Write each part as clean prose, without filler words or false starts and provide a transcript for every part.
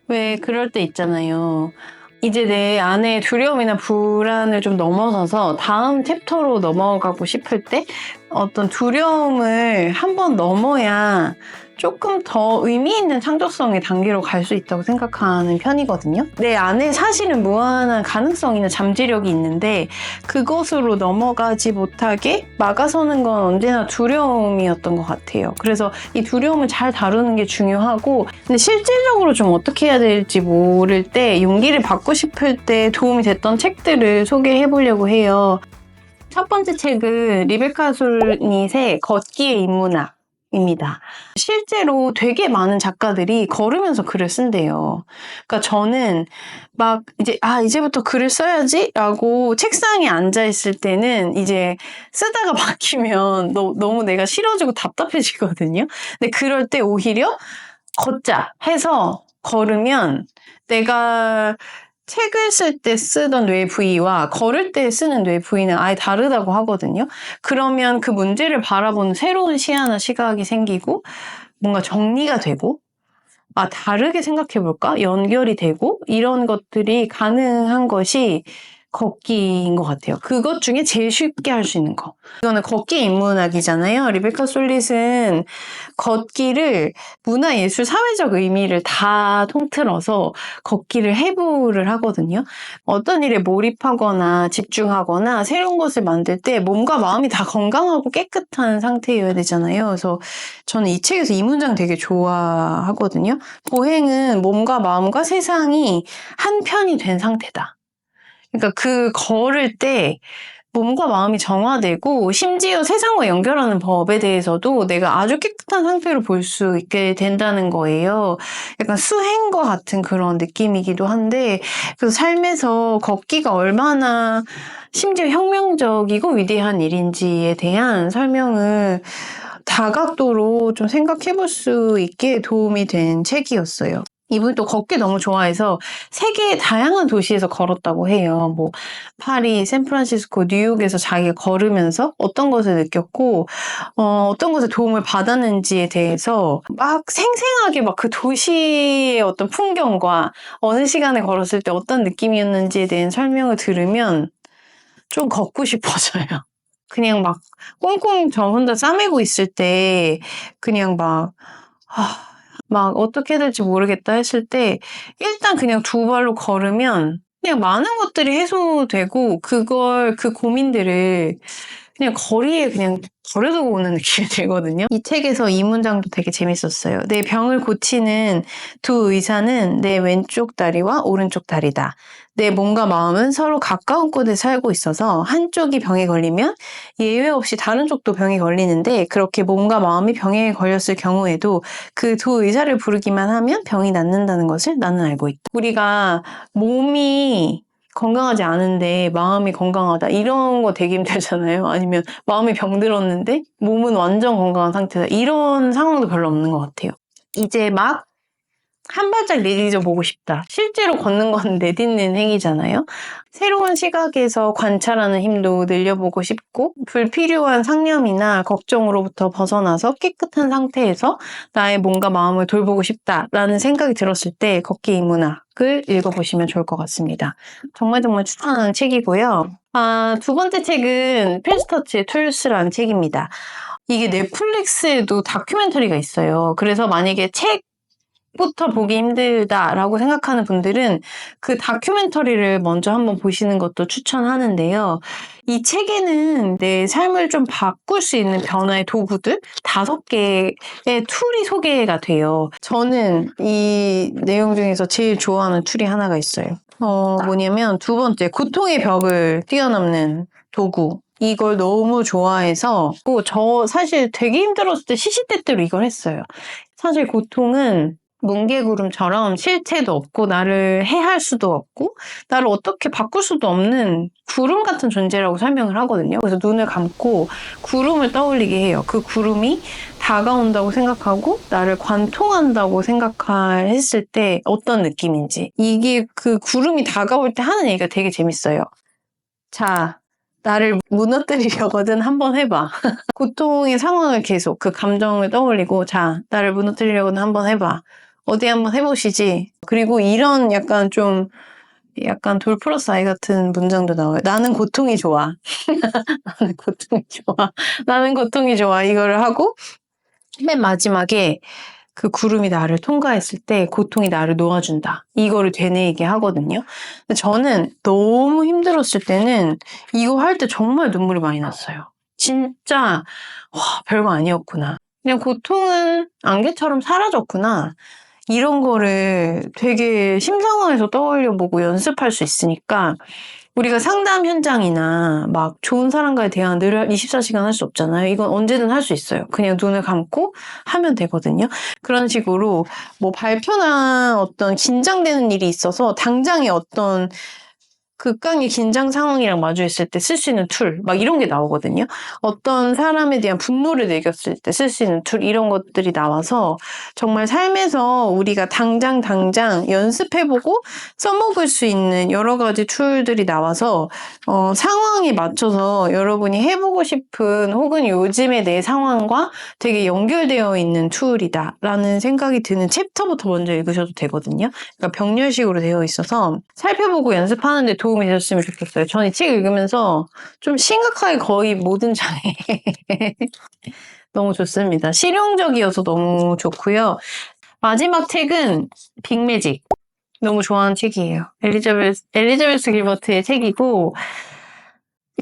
왜 그럴 때 있잖아요. 이제 내 안에 두려움이나 불안을 좀 넘어서서 다음 챕터로 넘어가고 싶을 때 어떤 두려움을 한번 넘어야 조금 더 의미 있는 창조성의 단계로 갈 수 있다고 생각하는 편이거든요. 내 안에 사실은 무한한 가능성이나 잠재력이 있는데 그것으로 넘어가지 못하게 막아서는 건 언제나 두려움이었던 것 같아요. 그래서 이 두려움을 잘 다루는 게 중요하고, 근데 실질적으로 좀 어떻게 해야 될지 모를 때 용기를 받고 싶을 때 도움이 됐던 책들을 소개해 보려고 해요. 첫 번째 책은 리베카 솔닛의 걷기의 인문학 입니다. 실제로 되게 많은 작가들이 걸으면서 글을 쓴대요. 그러니까 저는 막 이제부터 글을 써야지 라고 책상에 앉아 있을 때는 이제 쓰다가 막히면 너무 내가 싫어지고 답답해지거든요. 근데 그럴 때 오히려 걷자 해서 걸으면 내가 책을 쓸 때 쓰던 뇌 부위와 걸을 때 쓰는 뇌 부위는 아예 다르다고 하거든요. 그러면 그 문제를 바라보는 새로운 시야나 시각이 생기고 뭔가 정리가 되고 다르게 생각해볼까? 연결이 되고 이런 것들이 가능한 것이 걷기인 것 같아요. 그것 중에 제일 쉽게 할 수 있는 거. 이거는 걷기 인문학이잖아요. 리베카 솔릿은 걷기를 문화예술 사회적 의미를 다 통틀어서 걷기를 해부를 하거든요. 어떤 일에 몰입하거나 집중하거나 새로운 것을 만들 때 몸과 마음이 다 건강하고 깨끗한 상태여야 되잖아요. 그래서 저는 이 책에서 이 문장 되게 좋아하거든요. 보행은 몸과 마음과 세상이 한 편이 된 상태다. 그러니까 그 걸을 때 몸과 마음이 정화되고 심지어 세상과 연결하는 법에 대해서도 내가 아주 깨끗한 상태로 볼 수 있게 된다는 거예요. 약간 수행과 같은 그런 느낌이기도 한데, 그래서 삶에서 걷기가 얼마나 심지어 혁명적이고 위대한 일인지에 대한 설명을 다각도로 좀 생각해 볼 수 있게 도움이 된 책이었어요. 이분이 또 걷기 너무 좋아해서 세계의 다양한 도시에서 걸었다고 해요. 뭐 파리, 샌프란시스코, 뉴욕에서 자기가 걸으면서 어떤 것을 느꼈고 어떤 것에 도움을 받았는지에 대해서 막 생생하게 막 그 도시의 어떤 풍경과 어느 시간에 걸었을 때 어떤 느낌이었는지에 대한 설명을 들으면 좀 걷고 싶어져요. 그냥 막 꽁꽁 저 혼자 싸매고 있을 때 그냥 막 어떻게 해야 될지 모르겠다 했을 때 일단 그냥 두 발로 걸으면 그냥 많은 것들이 해소되고 그 고민들을 그냥 거리에 그냥 버려두고 오는 느낌이 들거든요. 이 책에서 이 문장도 되게 재밌었어요. 내 병을 고치는 두 의사는 내 왼쪽 다리와 오른쪽 다리다. 내 몸과 마음은 서로 가까운 곳에 살고 있어서 한쪽이 병에 걸리면 예외 없이 다른 쪽도 병에 걸리는데, 그렇게 몸과 마음이 병에 걸렸을 경우에도 그 두 의사를 부르기만 하면 병이 낫는다는 것을 나는 알고 있다. 우리가 몸이 건강하지 않은데 마음이 건강하다 이런 거 되게 힘들잖아요. 아니면 마음이 병들었는데 몸은 완전 건강한 상태다. 이런 상황도 별로 없는 것 같아요. 이제 막 한 발짝 내디뎌 보고 싶다. 실제로 걷는 건 내딛는 행위잖아요. 새로운 시각에서 관찰하는 힘도 늘려보고 싶고, 불필요한 상념이나 걱정으로부터 벗어나서 깨끗한 상태에서 나의 몸과 마음을 돌보고 싶다라는 생각이 들었을 때 걷기 인문학을 읽어보시면 좋을 것 같습니다. 정말 추천하는 책이고요. 두 번째 책은 필스터치의 툴스라는 책입니다. 이게 넷플릭스에도 다큐멘터리가 있어요. 그래서 만약에 부터 보기 힘들다라고 생각하는 분들은 그 다큐멘터리를 먼저 한번 보시는 것도 추천하는데요. 이 책에는 내 삶을 좀 바꿀 수 있는 변화의 도구들 5개의 툴이 소개가 돼요. 저는 이 내용 중에서 제일 좋아하는 툴이 하나가 있어요. 뭐냐면 두 번째, 고통의 벽을 뛰어넘는 도구. 이걸 너무 좋아해서 저 사실 되게 힘들었을 때 시시때때로 이걸 했어요. 사실 고통은 뭉게구름처럼 실체도 없고 나를 해할 수도 없고 나를 어떻게 바꿀 수도 없는 구름 같은 존재라고 설명을 하거든요. 그래서 눈을 감고 구름을 떠올리게 해요. 그 구름이 다가온다고 생각하고 나를 관통한다고 했을 때 어떤 느낌인지. 이게 그 구름이 다가올 때 하는 얘기가 되게 재밌어요. 자, 나를 무너뜨리려거든 한번 해봐. 고통의 상황을 계속 그 감정을 떠올리고, 자, 나를 무너뜨리려거든 한번 해봐. 어디 한번 해보시지. 그리고 이런 약간 돌 플러스 아이 같은 문장도 나와요. 나는 고통이 좋아. 나는 고통이 좋아. 나는 고통이 좋아. 이거를 하고 맨 마지막에 그 구름이 나를 통과했을 때 고통이 나를 놓아준다. 이거를 되뇌이게 하거든요. 근데 저는 너무 힘들었을 때는 이거 할 때 정말 눈물이 많이 났어요. 진짜 와, 별거 아니었구나. 그냥 고통은 안개처럼 사라졌구나. 이런 거를 되게 심상황에서 떠올려보고 연습할 수 있으니까 우리가 상담 현장이나 막 좋은 사람과의 대화 늘 24시간 할 수 없잖아요. 이건 언제든 할 수 있어요. 그냥 눈을 감고 하면 되거든요. 그런 식으로 뭐 발표나 어떤 긴장되는 일이 있어서 당장에 어떤 극강의 긴장 상황이랑 마주했을 때 쓸 수 있는 툴, 막 이런 게 나오거든요. 어떤 사람에 대한 분노를 느꼈을 때 쓸 수 있는 툴, 이런 것들이 나와서 정말 삶에서 우리가 당장 연습해보고 써먹을 수 있는 여러 가지 툴들이 나와서 상황에 맞춰서 여러분이 해보고 싶은 혹은 요즘의 내 상황과 되게 연결되어 있는 툴이다 라는 생각이 드는 챕터부터 먼저 읽으셔도 되거든요. 그러니까 병렬식으로 되어 있어서 살펴보고 연습하는데 도움이 되셨으면 좋겠어요. 저는 이 책 읽으면서 좀 심각하게 거의 모든 장에 너무 좋습니다. 실용적이어서 너무 좋고요. 마지막 책은 빅매직. 너무 좋아하는 책이에요. 엘리자베스 길버트의 책이고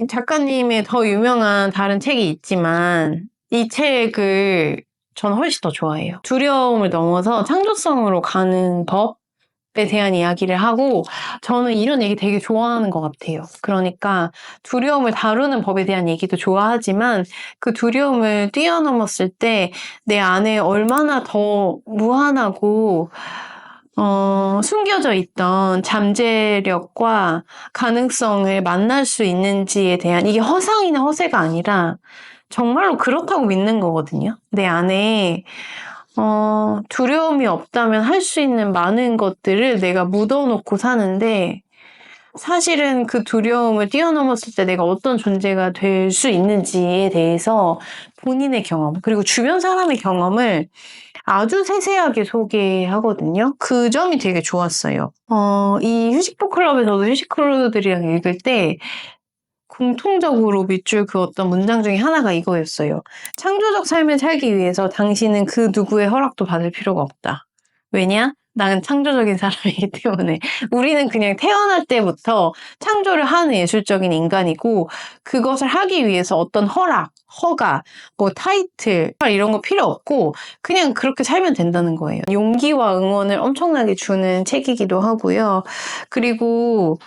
작가님의 더 유명한 다른 책이 있지만 이 책을 전 훨씬 더 좋아해요. 두려움을 넘어서 창조성으로 가는 법에 대한 이야기를 하고 저는 이런 얘기 되게 좋아하는 것 같아요. 그러니까 두려움을 다루는 법에 대한 얘기도 좋아하지만 그 두려움을 뛰어넘었을 때 내 안에 얼마나 더 무한하고 숨겨져 있던 잠재력과 가능성을 만날 수 있는지에 대한 이게 허상이나 허세가 아니라 정말로 그렇다고 믿는 거거든요. 내 안에 두려움이 없다면 할 수 있는 많은 것들을 내가 묻어놓고 사는데 사실은 그 두려움을 뛰어넘었을 때 내가 어떤 존재가 될 수 있는지에 대해서 본인의 경험 그리고 주변 사람의 경험을 아주 세세하게 소개하거든요. 그 점이 되게 좋았어요. 이 휴식북클럽에서도 휴식크루들이랑 읽을 때 공통적으로 밑줄 그었던 문장 중에 하나가 이거였어요. 창조적 삶을 살기 위해서 당신은 그 누구의 허락도 받을 필요가 없다. 왜냐? 나는 창조적인 사람이기 때문에. 우리는 그냥 태어날 때부터 창조를 하는 예술적인 인간이고 그것을 하기 위해서 어떤 허락, 허가, 뭐 타이틀 이런 거 필요 없고 그냥 그렇게 살면 된다는 거예요. 용기와 응원을 엄청나게 주는 책이기도 하고요. 그리고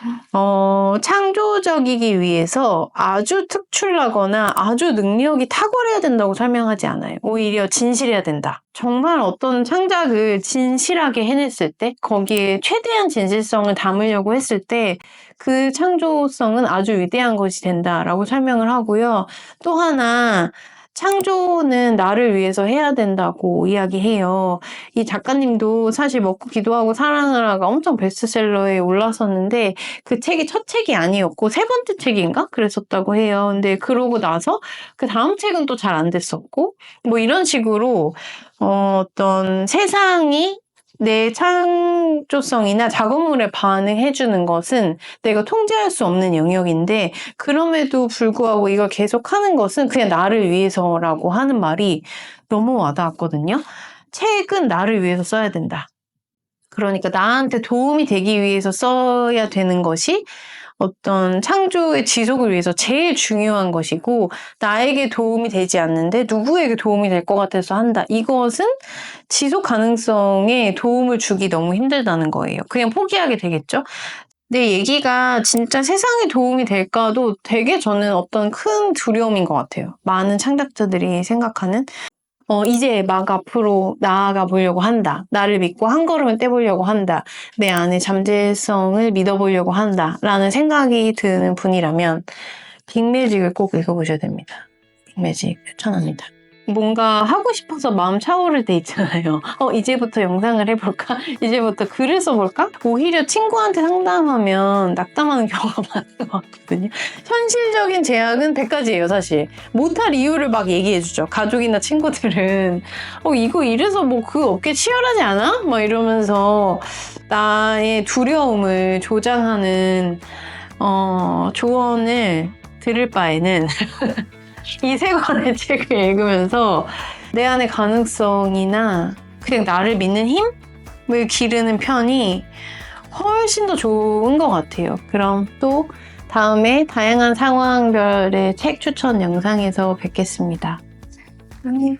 창조적이기 위해서 아주 특출나거나 아주 능력이 탁월해야 된다고 설명하지 않아요. 오히려 진실해야 된다. 정말 어떤 창작을 진실하게 해냈을 때 거기에 최대한 진실성을 담으려고 했을 때 그 창조성은 아주 위대한 것이 된다라고 설명을 하고요. 또 하나 창조는 나를 위해서 해야 된다고 이야기해요. 이 작가님도 사실 먹고 기도하고 사랑하라가 엄청 베스트셀러에 올랐었는데 그 책이 첫 책이 아니었고 세 번째 책인가? 그랬었다고 해요. 근데 그러고 나서 그 다음 책은 또 잘 안 됐었고 뭐 이런 식으로 어떤 세상이 내 창조성이나 작업물에 반응해주는 것은 내가 통제할 수 없는 영역인데 그럼에도 불구하고 이걸 계속하는 것은 그냥 나를 위해서라고 하는 말이 너무 와닿았거든요. 책은 나를 위해서 써야 된다. 그러니까 나한테 도움이 되기 위해서 써야 되는 것이 어떤 창조의 지속을 위해서 제일 중요한 것이고 나에게 도움이 되지 않는데 누구에게 도움이 될 것 같아서 한다. 이것은 지속 가능성에 도움을 주기 너무 힘들다는 거예요. 그냥 포기하게 되겠죠? 내 얘기가 진짜 세상에 도움이 될까도 되게 저는 어떤 큰 두려움인 것 같아요. 많은 창작자들이 생각하는 이제 막 앞으로 나아가 보려고 한다. 나를 믿고 한 걸음을 떼보려고 한다. 내 안에 잠재성을 믿어보려고 한다. 라는 생각이 드는 분이라면 빅매직을 꼭 읽어보셔야 됩니다. 빅매직 추천합니다. 뭔가 하고 싶어서 마음 차오를 때 있잖아요. 이제부터 영상을 해볼까? 이제부터 글을 써볼까? 오히려 친구한테 상담하면 낙담하는 경우가 많은 것 같거든요. 현실적인 제약은 100가지예요, 사실. 못할 이유를 막 얘기해주죠. 가족이나 친구들은. 이거 이래서 뭐 그 업계 치열하지 않아? 막 이러면서 나의 두려움을 조장하는 조언을 들을 바에는 이 세 권의 책을 읽으면서 내 안의 가능성이나 그냥 나를 믿는 힘을 기르는 편이 훨씬 더 좋은 것 같아요. 그럼 또 다음에 다양한 상황별의 책 추천 영상에서 뵙겠습니다. 안녕.